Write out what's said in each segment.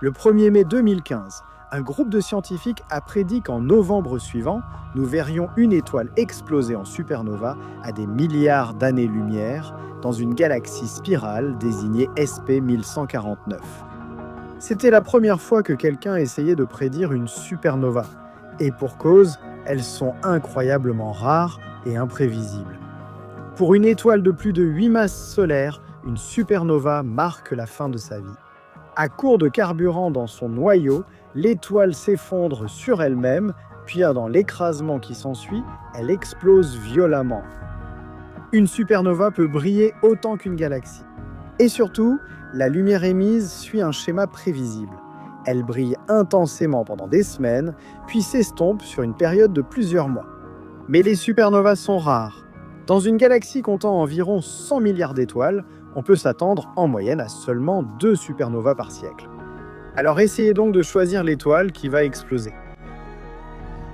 Le 1er mai 2015, un groupe de scientifiques a prédit qu'en novembre suivant, nous verrions une étoile exploser en supernova à des milliards d'années-lumière dans une galaxie spirale désignée SP 1149. C'était la première fois que quelqu'un essayait de prédire une supernova. Et pour cause, elles sont incroyablement rares et imprévisibles. Pour une étoile de plus de 8 masses solaires, une supernova marque la fin de sa vie. À court de carburant dans son noyau, l'étoile s'effondre sur elle-même, puis dans l'écrasement qui s'ensuit, elle explose violemment. Une supernova peut briller autant qu'une galaxie. Et surtout, la lumière émise suit un schéma prévisible. Elle brille intensément pendant des semaines, puis s'estompe sur une période de plusieurs mois. Mais les supernovas sont rares. Dans une galaxie comptant environ 100 milliards d'étoiles, on peut s'attendre en moyenne à seulement 2 supernovas par siècle. Alors essayez donc de choisir l'étoile qui va exploser.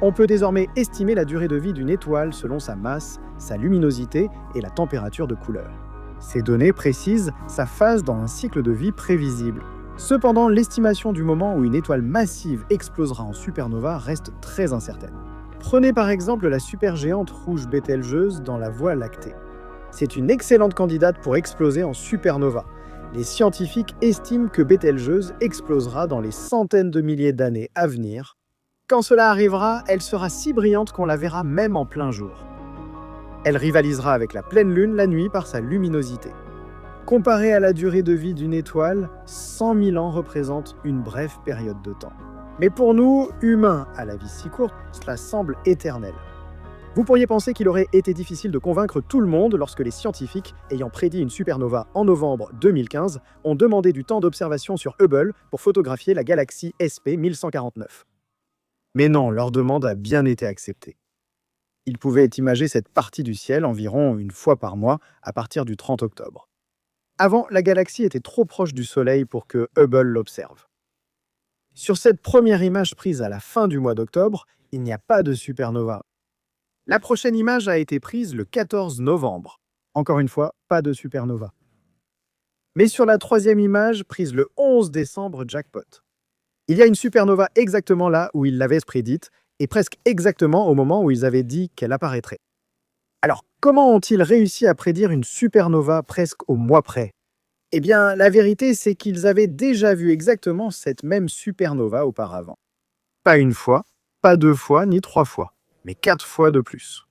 On peut désormais estimer la durée de vie d'une étoile selon sa masse, sa luminosité et la température de couleur. Ces données précisent sa phase dans un cycle de vie prévisible. Cependant, l'estimation du moment où une étoile massive explosera en supernova reste très incertaine. Prenez par exemple la supergéante rouge Bételgeuse dans la Voie lactée. C'est une excellente candidate pour exploser en supernova. Les scientifiques estiment que Bételgeuse explosera dans les centaines de milliers d'années à venir. Quand cela arrivera, elle sera si brillante qu'on la verra même en plein jour. Elle rivalisera avec la pleine lune la nuit par sa luminosité. Comparé à la durée de vie d'une étoile, 100 000 ans représentent une brève période de temps. Mais pour nous, humains à la vie si courte, cela semble éternel. Vous pourriez penser qu'il aurait été difficile de convaincre tout le monde lorsque les scientifiques, ayant prédit une supernova en novembre 2015, ont demandé du temps d'observation sur Hubble pour photographier la galaxie SP 1149. Mais non, leur demande a bien été acceptée. Ils pouvaient imager cette partie du ciel environ une fois par mois à partir du 30 octobre. Avant, la galaxie était trop proche du Soleil pour que Hubble l'observe. Sur cette première image prise à la fin du mois d'octobre, il n'y a pas de supernova. La prochaine image a été prise le 14 novembre. Encore une fois, pas de supernova. Mais sur la troisième image, prise le 11 décembre, jackpot. Il y a une supernova exactement là où ils l'avaient prédite, et presque exactement au moment où ils avaient dit qu'elle apparaîtrait. Alors, comment ont-ils réussi à prédire une supernova presque au mois près ? Eh bien, la vérité, c'est qu'ils avaient déjà vu exactement cette même supernova auparavant. Pas une fois, pas 2 fois, ni 3 fois, mais 4 fois de plus.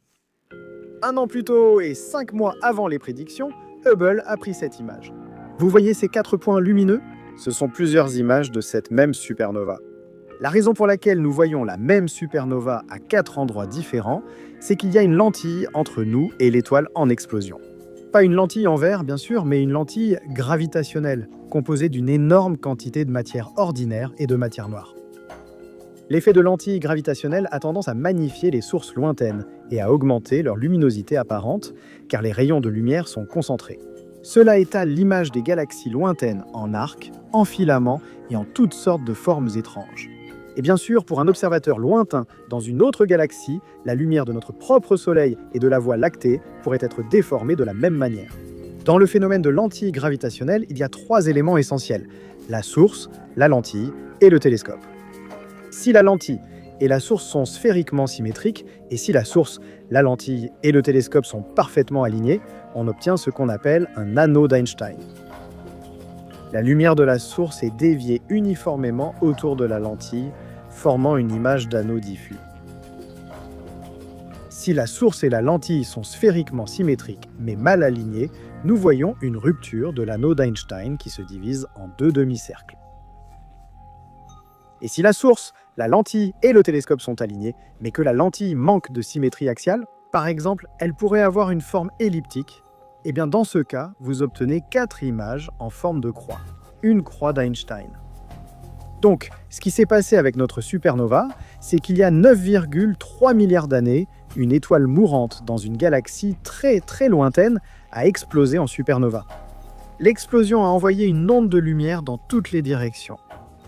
1 an plus tôt et 5 mois avant les prédictions, Hubble a pris cette image. Vous voyez ces 4 points lumineux ? Ce sont plusieurs images de cette même supernova. La raison pour laquelle nous voyons la même supernova à 4 endroits différents, c'est qu'il y a une lentille entre nous et l'étoile en explosion. Pas une lentille en verre, bien sûr, mais une lentille gravitationnelle, composée d'une énorme quantité de matière ordinaire et de matière noire. L'effet de lentille gravitationnelle a tendance à magnifier les sources lointaines et à augmenter leur luminosité apparente, car les rayons de lumière sont concentrés. Cela étale l'image des galaxies lointaines en arcs, en filaments et en toutes sortes de formes étranges. Et bien sûr, pour un observateur lointain dans une autre galaxie, la lumière de notre propre Soleil et de la Voie lactée pourrait être déformée de la même manière. Dans le phénomène de lentille gravitationnelle, il y a 3 éléments essentiels: la source, la lentille et le télescope. Si la lentille et la source sont sphériquement symétriques, et si la source, la lentille et le télescope sont parfaitement alignés, on obtient ce qu'on appelle un anneau d'Einstein. La lumière de la source est déviée uniformément autour de la lentille, formant une image d'anneau diffus. Si la source et la lentille sont sphériquement symétriques mais mal alignées, nous voyons une rupture de l'anneau d'Einstein qui se divise en 2 demi-cercles. Et si la source, la lentille et le télescope sont alignés, mais que la lentille manque de symétrie axiale, par exemple, elle pourrait avoir une forme elliptique, et bien dans ce cas, vous obtenez 4 images en forme de croix, une croix d'Einstein. Donc, ce qui s'est passé avec notre supernova, c'est qu'il y a 9,3 milliards d'années, une étoile mourante dans une galaxie très très lointaine a explosé en supernova. L'explosion a envoyé une onde de lumière dans toutes les directions.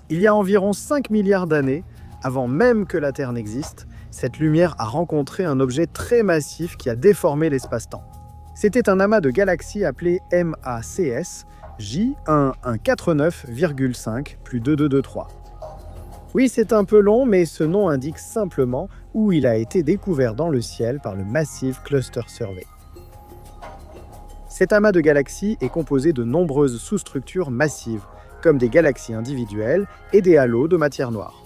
Il y a environ 5 milliards d'années, avant même que la Terre n'existe, cette lumière a rencontré un objet très massif qui a déformé l'espace-temps. C'était un amas de galaxies appelé MACS, J1149,5 plus 2223. Oui, c'est un peu long, mais ce nom indique simplement où il a été découvert dans le ciel par le Massive Cluster Survey. Cet amas de galaxies est composé de nombreuses sous-structures massives, comme des galaxies individuelles et des halos de matière noire.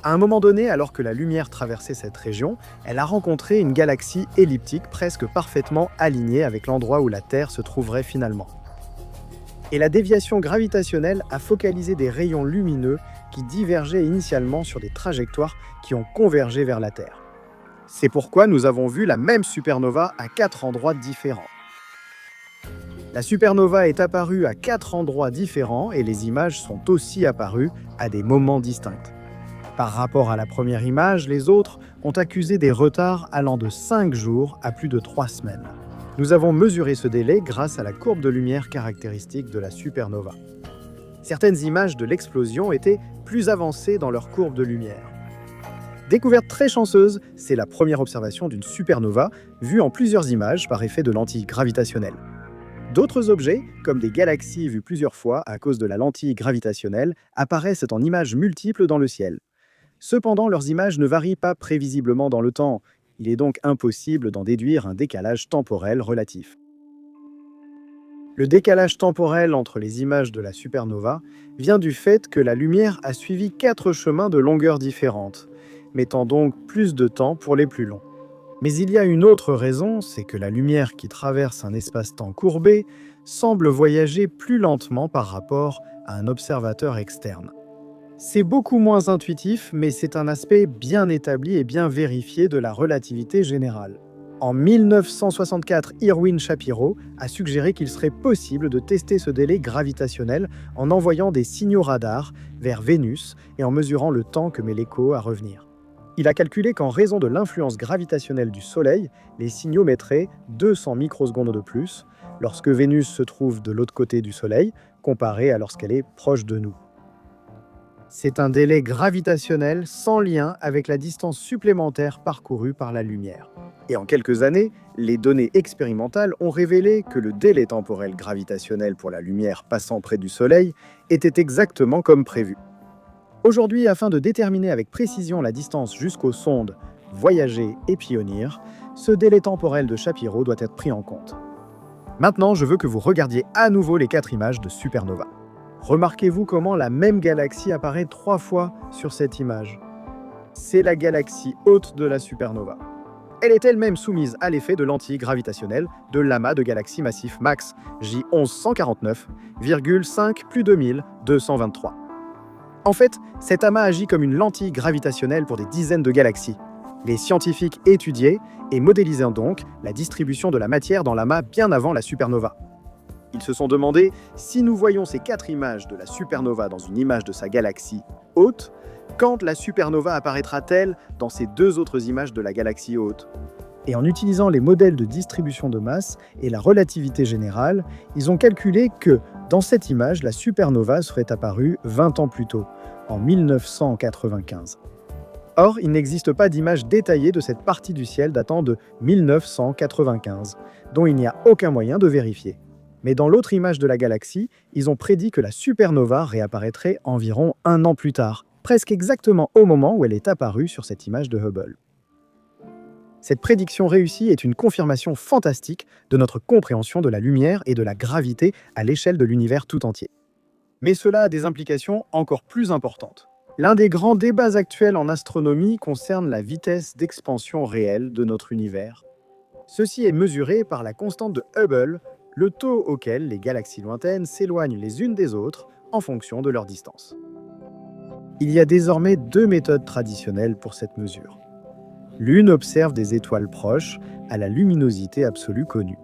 À un moment donné, alors que la lumière traversait cette région, elle a rencontré une galaxie elliptique presque parfaitement alignée avec l'endroit où la Terre se trouverait finalement. Et la déviation gravitationnelle a focalisé des rayons lumineux qui divergeaient initialement sur des trajectoires qui ont convergé vers la Terre. C'est pourquoi nous avons vu la même supernova à 4 endroits différents. La supernova est apparue à 4 endroits différents et les images sont aussi apparues à des moments distincts. Par rapport à la première image, les autres ont accusé des retards allant de 5 jours à plus de 3 semaines. Nous avons mesuré ce délai grâce à la courbe de lumière caractéristique de la supernova. Certaines images de l'explosion étaient plus avancées dans leur courbe de lumière. Découverte très chanceuse, c'est la première observation d'une supernova vue en plusieurs images par effet de lentille gravitationnelle. D'autres objets, comme des galaxies vues plusieurs fois à cause de la lentille gravitationnelle, apparaissent en images multiples dans le ciel. Cependant, leurs images ne varient pas prévisiblement dans le temps. Il est donc impossible d'en déduire un décalage temporel relatif. Le décalage temporel entre les images de la supernova vient du fait que la lumière a suivi 4 chemins de longueur différentes, mettant donc plus de temps pour les plus longs. Mais il y a une autre raison, c'est que la lumière qui traverse un espace-temps courbé semble voyager plus lentement par rapport à un observateur externe. C'est beaucoup moins intuitif, mais c'est un aspect bien établi et bien vérifié de la relativité générale. En 1964, Irwin Shapiro a suggéré qu'il serait possible de tester ce délai gravitationnel en envoyant des signaux radars vers Vénus et en mesurant le temps que met l'écho à revenir. Il a calculé qu'en raison de l'influence gravitationnelle du Soleil, les signaux mettraient 200 microsecondes de plus lorsque Vénus se trouve de l'autre côté du Soleil, comparé à lorsqu'elle est proche de nous. C'est un délai gravitationnel sans lien avec la distance supplémentaire parcourue par la lumière. Et en quelques années, les données expérimentales ont révélé que le délai temporel gravitationnel pour la lumière passant près du Soleil était exactement comme prévu. Aujourd'hui, afin de déterminer avec précision la distance jusqu'aux sondes Voyager et Pioneer, ce délai temporel de Shapiro doit être pris en compte. Maintenant, je veux que vous regardiez à nouveau les 4 images de supernova. Remarquez-vous comment la même galaxie apparaît 3 fois sur cette image. C'est la galaxie hôte de la supernova. Elle est elle-même soumise à l'effet de lentille gravitationnelle de l'amas de galaxies massif max J1149,5 plus 2223. En fait, cet amas agit comme une lentille gravitationnelle pour des dizaines de galaxies. Les scientifiques étudiaient et modélisaient donc la distribution de la matière dans l'amas bien avant la supernova. Ils se sont demandé si nous voyons ces 4 images de la supernova dans une image de sa galaxie haute, quand la supernova apparaîtra-t-elle dans ces 2 autres images de la galaxie haute? Et en utilisant les modèles de distribution de masse et la relativité générale, ils ont calculé que, dans cette image, la supernova serait apparue 20 ans plus tôt, en 1995. Or, il n'existe pas d'image détaillée de cette partie du ciel datant de 1995, dont il n'y a aucun moyen de vérifier. Mais dans l'autre image de la galaxie, ils ont prédit que la supernova réapparaîtrait environ 1 an plus tard, presque exactement au moment où elle est apparue sur cette image de Hubble. Cette prédiction réussie est une confirmation fantastique de notre compréhension de la lumière et de la gravité à l'échelle de l'univers tout entier. Mais cela a des implications encore plus importantes. L'un des grands débats actuels en astronomie concerne la vitesse d'expansion réelle de notre univers. Ceci est mesuré par la constante de Hubble, le taux auquel les galaxies lointaines s'éloignent les unes des autres en fonction de leur distance. Il y a désormais 2 méthodes traditionnelles pour cette mesure. L'une observe des étoiles proches à la luminosité absolue connue.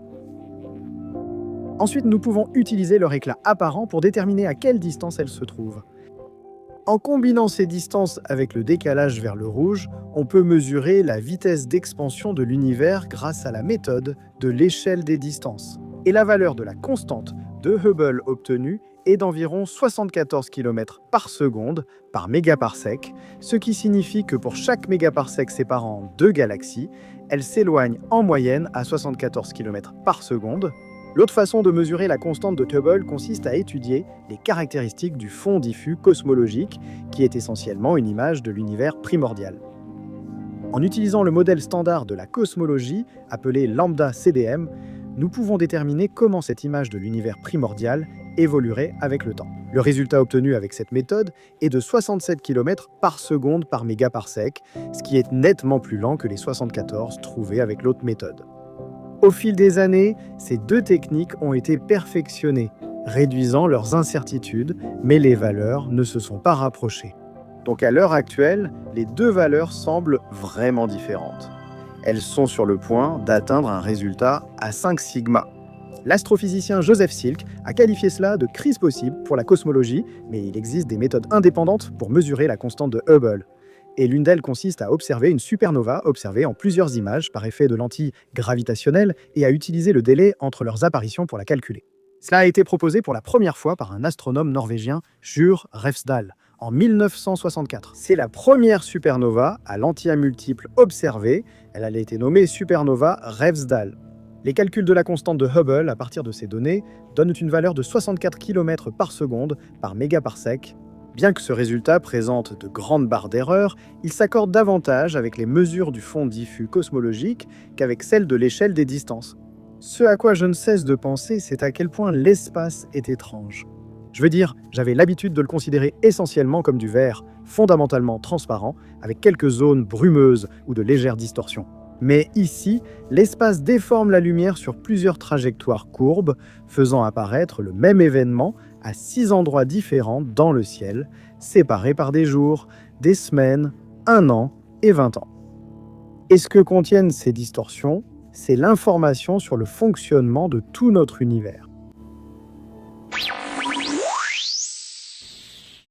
Ensuite, nous pouvons utiliser leur éclat apparent pour déterminer à quelle distance elles se trouvent. En combinant ces distances avec le décalage vers le rouge, on peut mesurer la vitesse d'expansion de l'univers grâce à la méthode de l'échelle des distances. Et la valeur de la constante de Hubble obtenue est d'environ 74 km par seconde par mégaparsec, ce qui signifie que pour chaque mégaparsec séparant 2 galaxies, elles s'éloignent en moyenne à 74 km par seconde, L'autre façon de mesurer la constante de Hubble consiste à étudier les caractéristiques du fond diffus cosmologique, qui est essentiellement une image de l'univers primordial. En utilisant le modèle standard de la cosmologie, appelé lambda CDM, nous pouvons déterminer comment cette image de l'univers primordial évoluerait avec le temps. Le résultat obtenu avec cette méthode est de 67 km par seconde par mégaparsec, ce qui est nettement plus lent que les 74 trouvés avec l'autre méthode. Au fil des années, ces deux techniques ont été perfectionnées, réduisant leurs incertitudes, mais les valeurs ne se sont pas rapprochées. Donc à l'heure actuelle, les deux valeurs semblent vraiment différentes. Elles sont sur le point d'atteindre un résultat à 5 sigma. L'astrophysicien Joseph Silk a qualifié cela de crise possible pour la cosmologie, mais il existe des méthodes indépendantes pour mesurer la constante de Hubble. Et l'une d'elles consiste à observer une supernova observée en plusieurs images par effet de lentilles gravitationnelles et à utiliser le délai entre leurs apparitions pour la calculer. Cela a été proposé pour la première fois par un astronome norvégien, Sjur Refsdal, en 1964. C'est la première supernova à lentilles multiples observée. Elle a été nommée supernova Refsdal. Les calculs de la constante de Hubble à partir de ces données donnent une valeur de 64 km par seconde par mégaparsec. Bien que ce résultat présente de grandes barres d'erreur, il s'accorde davantage avec les mesures du fond diffus cosmologique qu'avec celles de l'échelle des distances. Ce à quoi je ne cesse de penser, c'est à quel point l'espace est étrange. Je veux dire, j'avais l'habitude de le considérer essentiellement comme du verre, fondamentalement transparent, avec quelques zones brumeuses ou de légères distorsions. Mais ici, l'espace déforme la lumière sur plusieurs trajectoires courbes, faisant apparaître le même événement à 6 endroits différents dans le ciel, séparés par des jours, des semaines, 1 an et 20 ans. Et ce que contiennent ces distorsions, c'est l'information sur le fonctionnement de tout notre univers.